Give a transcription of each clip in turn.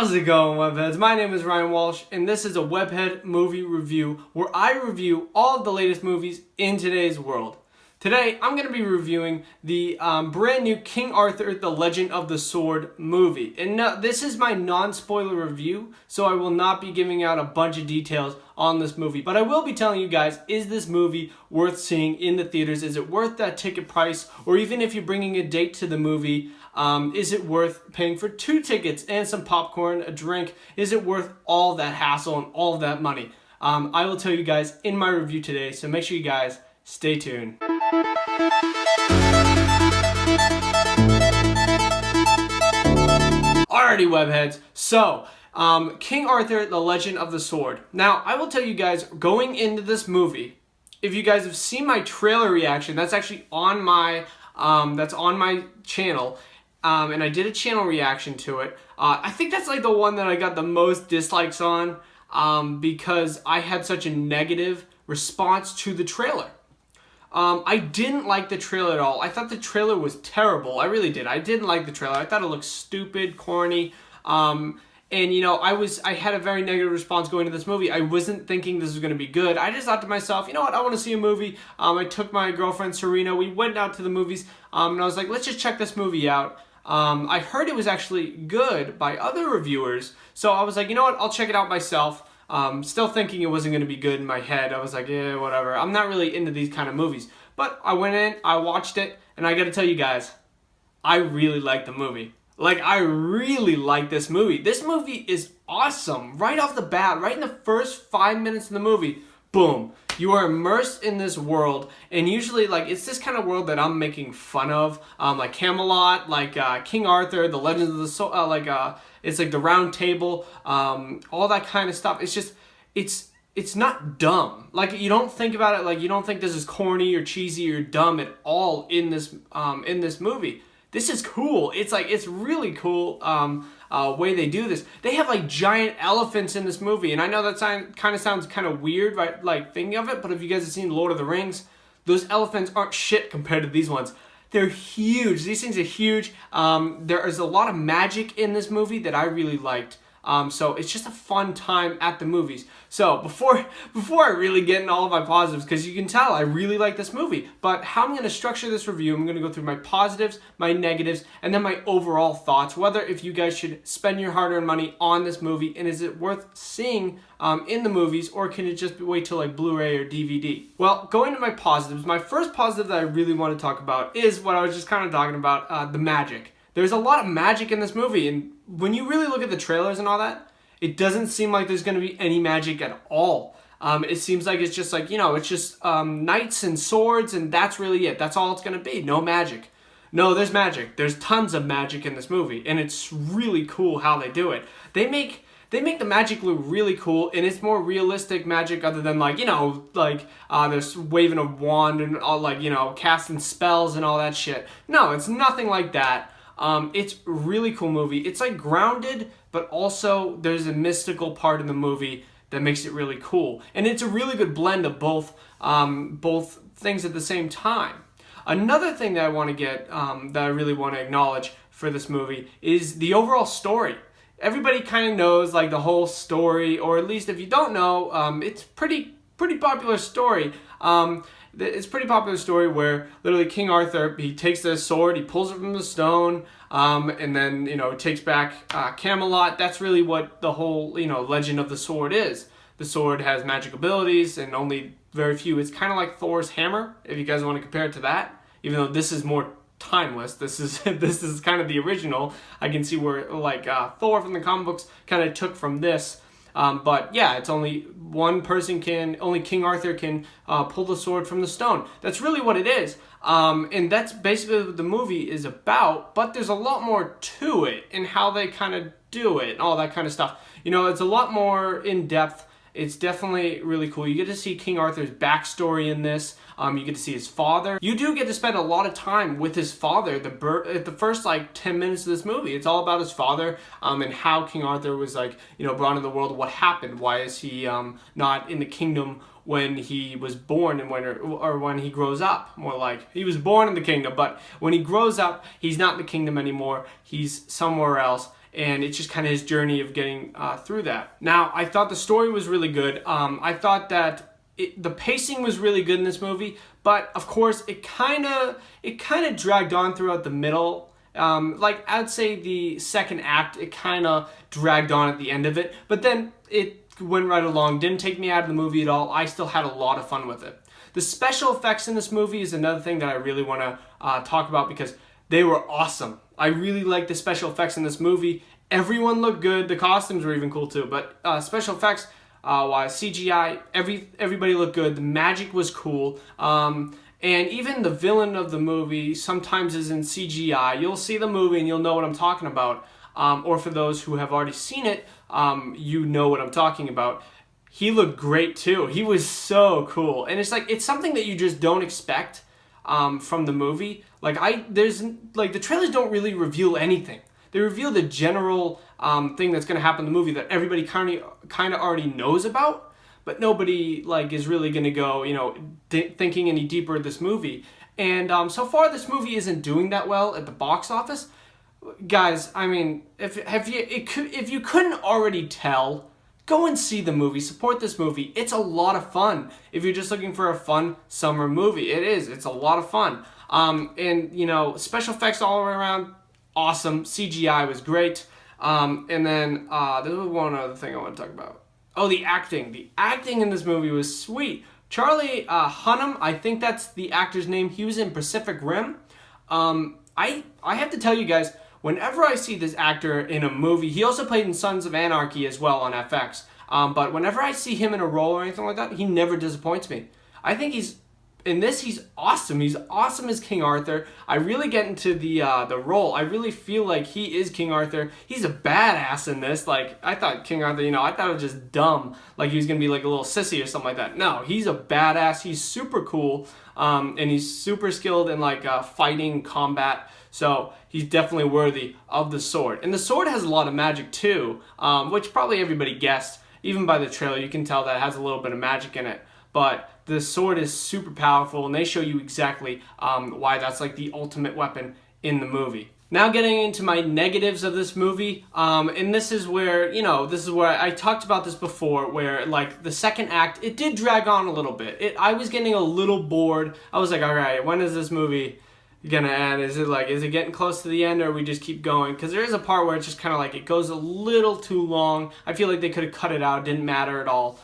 How's it going, Webheads? My name is Ryan Walsh, and this is a Webhead movie review where I review all of the latest movies in today's world. Today, I'm going to be reviewing the brand new King Arthur, The Legend of the Sword movie. And this is my non-spoiler review, so I will not be giving out a bunch of details on this movie. But I will be telling you guys, is this movie worth seeing in the theaters? Is it worth that ticket price? Or even if you're bringing a date to the movie, is it worth paying for 2 tickets and some popcorn, a drink? Is it worth all that hassle and all of that money? I will tell you guys in my review today, so make sure you guys stay tuned. Alrighty, Webheads. So, King Arthur, The Legend of the Sword. Now, I will tell you guys, going into this movie, if you guys have seen my trailer reaction, that's actually on my channel, and I did a channel reaction to it. I think that's like the one that I got the most dislikes on, because I had such a negative response to the trailer. I didn't like the trailer at all. I thought the trailer was terrible. I really did. I didn't like the trailer. I thought it looked stupid, corny. And you know, I had a very negative response going to this movie. I wasn't thinking this was going to be good. I just thought to myself, you know what, I want to see a movie. I took my girlfriend Serena. We went out to the movies, and I was like, let's just check this movie out. I heard it was actually good by other reviewers, so I was like, you know what, I'll check it out myself. Still thinking it wasn't going to be good in my head. I was like, yeah, whatever. I'm not really into these kind of movies. But I went in, I watched it, and I got to tell you guys, I really liked the movie. Like, I really like this movie. This movie is awesome. Right off the bat, right in the first 5 minutes of the movie, boom. You are immersed in this world, and usually, like, it's this kind of world that I'm making fun of, like Camelot, like King Arthur, The Legends of the Sword, it's like the Round Table, all that kind of stuff. It's just, it's not dumb. Like, you don't think about it, like, you don't think this is corny or cheesy or dumb at all in this movie. This is cool. It's like, it's really cool way they do this. They have like giant elephants in this movie, and I know that kind of sounds kind of weird, right? Like thinking of it, but if you guys have seen Lord of the Rings, those elephants aren't shit compared to these ones. They're huge. These things are huge. There is a lot of magic in this movie that I really liked. So it's just a fun time at the movies. So before I really get into all of my positives, because you can tell I really like this movie, but how I'm going to structure this review, I'm going to go through my positives, my negatives, and then my overall thoughts, whether if you guys should spend your hard-earned money on this movie, and is it worth seeing in the movies, or can it just wait till like Blu-ray or DVD? Well, going to my positives, my first positive that I really want to talk about is what I was just kind of talking about, the magic. There's a lot of magic in this movie, and when you really look at the trailers and all that, it doesn't seem like there's going to be any magic at all. It seems like it's just like, you know, it's just knights and swords, and that's really it. That's all it's going to be. No magic. No, there's magic. There's tons of magic in this movie, and it's really cool how they do it. They make the magic look really cool, and it's more realistic magic other than like, you know, like there's waving a wand and all, like, you know, casting spells and all that shit. No, it's nothing like that. It's a really cool movie. It's like grounded, but also there's a mystical part in the movie that makes it really cool. And it's a really good blend of both things at the same time. Another thing that I want to get, that I really want to acknowledge for this movie is the overall story. Everybody kind of knows like the whole story, or at least if you don't know, it's pretty popular story. It's a pretty popular story where literally King Arthur, he takes the sword, he pulls it from the stone, and then, you know, takes back Camelot. That's really what the whole, you know, Legend of the Sword is. The sword has magic abilities, and only very few. It's kind of like Thor's hammer, if you guys want to compare it to that. Even though this is more timeless, this is kind of the original. I can see where like Thor from the comic books kind of took from this. But yeah, it's only only King Arthur can pull the sword from the stone. That's really what it is. And that's basically what the movie is about, but there's a lot more to it and how they kind of do it and all that kind of stuff. You know, it's a lot more in depth. It's definitely really cool. You get to see King Arthur's backstory in this. You get to see his father. You do get to spend a lot of time with his father at the first like 10 minutes of this movie. It's all about his father, and how King Arthur was like, you know, brought into the world. What happened? Why is he not in the kingdom when he was born, and when he grows up? More like, he was born in the kingdom, but when he grows up, he's not in the kingdom anymore. He's somewhere else. and it's just kind of his journey of getting through that. Now, I thought the story was really good. I thought that the pacing was really good in this movie, but of course it kind of dragged on throughout the middle. Like I'd say the second act, it kind of dragged on at the end of it, but then it went right along. Didn't take me out of the movie at all. I still had a lot of fun with it. The special effects in this movie is another thing that I really want to talk about because they were awesome. I really liked the special effects in this movie. Everyone looked good. The costumes were even cool too. But special effects, CGI, everybody looked good. The magic was cool. And even the villain of the movie sometimes is in CGI. You'll see the movie and you'll know what I'm talking about. Or for those who have already seen it, you know what I'm talking about. He looked great too. He was so cool. And it's something that you just don't expect from the movie. The trailers don't really reveal anything. They reveal the general thing that's going to happen in the movie that everybody kind of already knows about, but nobody is really going to go, thinking any deeper of this movie. And so far, this movie isn't doing that well at the box office. Guys, I mean, if you couldn't already tell, go and see the movie. Support this movie. It's a lot of fun. If you're just looking for a fun summer movie, it is. It's a lot of fun. And special effects all around, awesome. CGI was great. And then there was one other thing I want to talk about. Oh, the acting. The acting in this movie was sweet. Charlie Hunnam, I think that's the actor's name. He was in Pacific Rim. I have to tell you guys, whenever I see this actor in a movie, he also played in Sons of Anarchy as well on FX. But whenever I see him in a role or anything like that, he never disappoints me. I think he's awesome. He's awesome as King Arthur. I really get into the role. I really feel like he is King Arthur. He's a badass in this. I thought King Arthur, I thought it was just dumb. Like he was going to be like a little sissy or something like that. No, he's a badass. He's super cool. And he's super skilled in fighting, combat. So he's definitely worthy of the sword. And the sword has a lot of magic too, which probably everybody guessed. Even by the trailer, you can tell that it has a little bit of magic in it. But the sword is super powerful, and they show you exactly why that's the ultimate weapon in the movie. Now getting into my negatives of this movie, and this is where I talked about this before, where the second act, it did drag on a little bit. I was getting a little bored. I was like, all right, when is this movie gonna end? Is it getting close to the end, or we just keep going? Because there is a part where it's just kind of it goes a little too long. I feel like they could have cut it out. It didn't matter at all.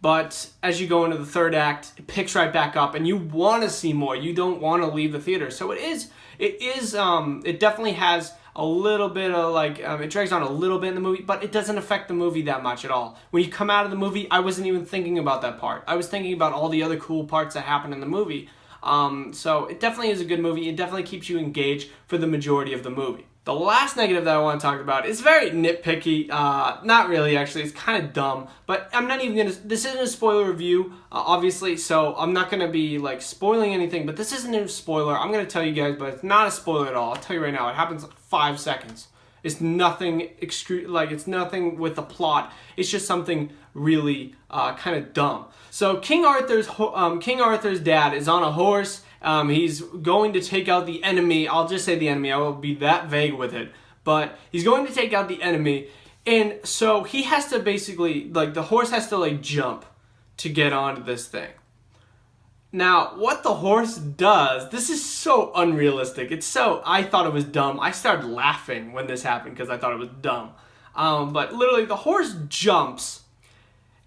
But as you go into the third act, it picks right back up, and you want to see more. You don't want to leave the theater. So it definitely has a little bit of it drags on a little bit in the movie, but it doesn't affect the movie that much at all. When you come out of the movie, I wasn't even thinking about that part. I was thinking about all the other cool parts that happen in the movie. So it definitely is a good movie. It definitely keeps you engaged for the majority of the movie. The last negative that I want to talk about is very nitpicky. Not really, actually. It's kind of dumb. But I'm not even going to... This isn't a spoiler review, obviously, so I'm not going to be, spoiling anything. But this isn't a spoiler. I'm going to tell you guys, but it's not a spoiler at all. I'll tell you right now. It happens in 5 seconds. It's nothing it's nothing with the plot. It's just something really kind of dumb. So King Arthur's dad is on a horse. He's going to take out the enemy. I'll just say the enemy. I won't be that vague with it. But he's going to take out the enemy. And so he has to basically, the horse has to, jump to get onto this thing. Now, what the horse does, this is so unrealistic. I thought it was dumb. I started laughing when this happened because I thought it was dumb. But literally, the horse jumps.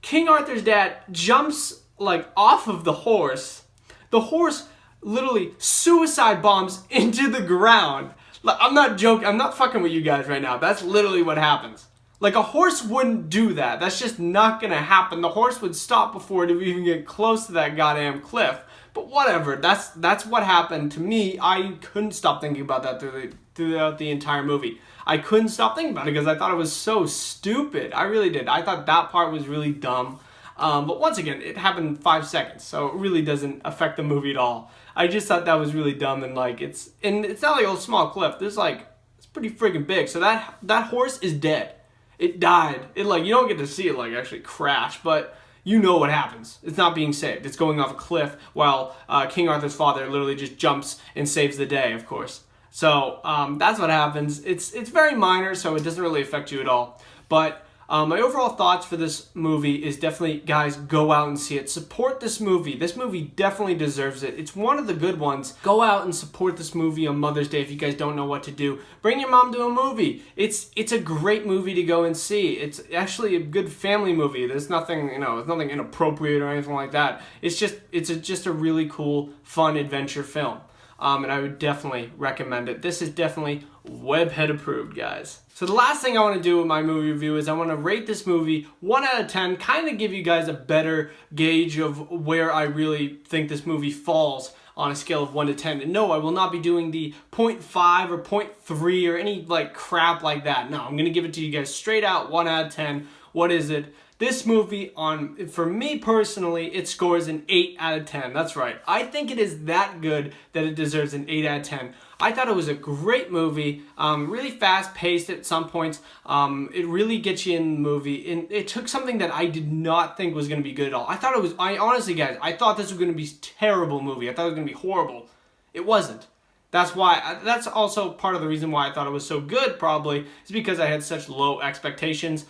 King Arthur's dad jumps, off of the horse. The horse literally suicide bombs into the ground. I'm not joking. I'm not fucking with you guys right now. That's literally what happens. A horse wouldn't do that. That's just not gonna happen. The horse would stop before it would even get close to that goddamn cliff. But whatever. That's what happened to me. I couldn't stop thinking about that throughout the entire movie. I couldn't stop thinking about it because I thought it was so stupid. I really did. I thought that part was really dumb. But once again, it happened in 5 seconds, so it really doesn't affect the movie at all. I just thought that was really dumb, and it's not a small cliff. There's it's pretty freaking big. So that horse is dead. It died. You don't get to see it actually crash, but you know what happens. It's not being saved. It's going off a cliff while King Arthur's father literally just jumps and saves the day, of course. So that's what happens. It's very minor, so it doesn't really affect you at all. But my overall thoughts for this movie is definitely, guys, go out and see it. Support this movie. This movie definitely deserves it. It's one of the good ones. Go out and support this movie on Mother's Day if you guys don't know what to do. Bring your mom to a movie. It's a great movie to go and see. It's actually a good family movie. There's nothing, there's nothing inappropriate or anything like that. It's just a really cool, fun adventure film. And I would definitely recommend it. This is definitely Webhead approved, guys. So the last thing I want to do with my movie review is I want to rate this movie 1 out of 10, kind of give you guys a better gauge of where I really think this movie falls on a scale of 1 to 10. And no, I will not be doing the 0.5 or 0.3 or any crap like that. No, I'm going to give it to you guys straight out 1 out of 10. What is it? This movie, for me personally, it scores an 8 out of 10. That's right. I think it is that good that it deserves an 8 out of 10. I thought it was a great movie, really fast-paced at some points. It really gets you in the movie. And it took something that I did not think was going to be good at all. Honestly, guys, I thought this was going to be a terrible movie. I thought it was going to be horrible. It wasn't. That's also part of the reason why I thought it was so good, probably, is because I had such low expectations.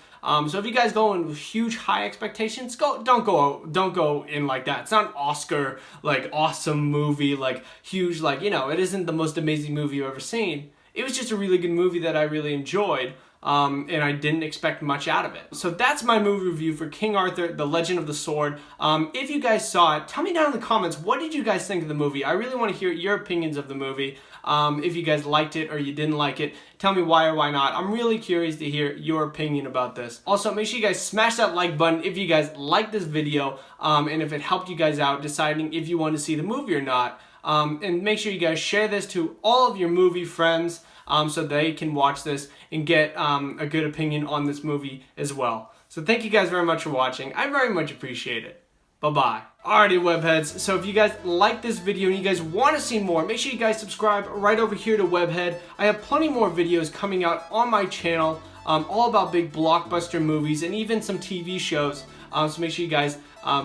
So if you guys go in with huge high expectations, don't go in like that. It's not an Oscar awesome movie, huge, it isn't the most amazing movie you've ever seen. It was just a really good movie that I really enjoyed. And I didn't expect much out of it. So that's my movie review for King Arthur, The Legend of the Sword. If you guys saw it, tell me down in the comments, what did you guys think of the movie? I really want to hear your opinions of the movie. If you guys liked it or you didn't like it, tell me why or why not. I'm really curious to hear your opinion about this. Also, make sure you guys smash that like button if you guys liked this video, and if it helped you guys out deciding if you want to see the movie or not. And make sure you guys share this to all of your movie friends, so they can watch this and get a good opinion on this movie as well. So thank you guys very much for watching. I very much appreciate it. Bye-bye. Alrighty, Webheads. So if you guys like this video and you guys want to see more, make sure you guys subscribe right over here to Webhead. I have plenty more videos coming out on my channel, all about big blockbuster movies and even some TV shows. So make sure you guys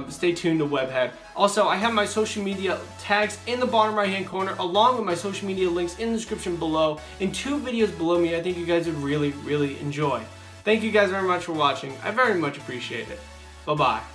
stay tuned to Webhead. Also, I have my social media tags in the bottom right hand corner, along with my social media links in the description below, and 2 videos below me I think you guys would really, really enjoy. Thank you guys very much for watching. I very much appreciate it. Bye-bye.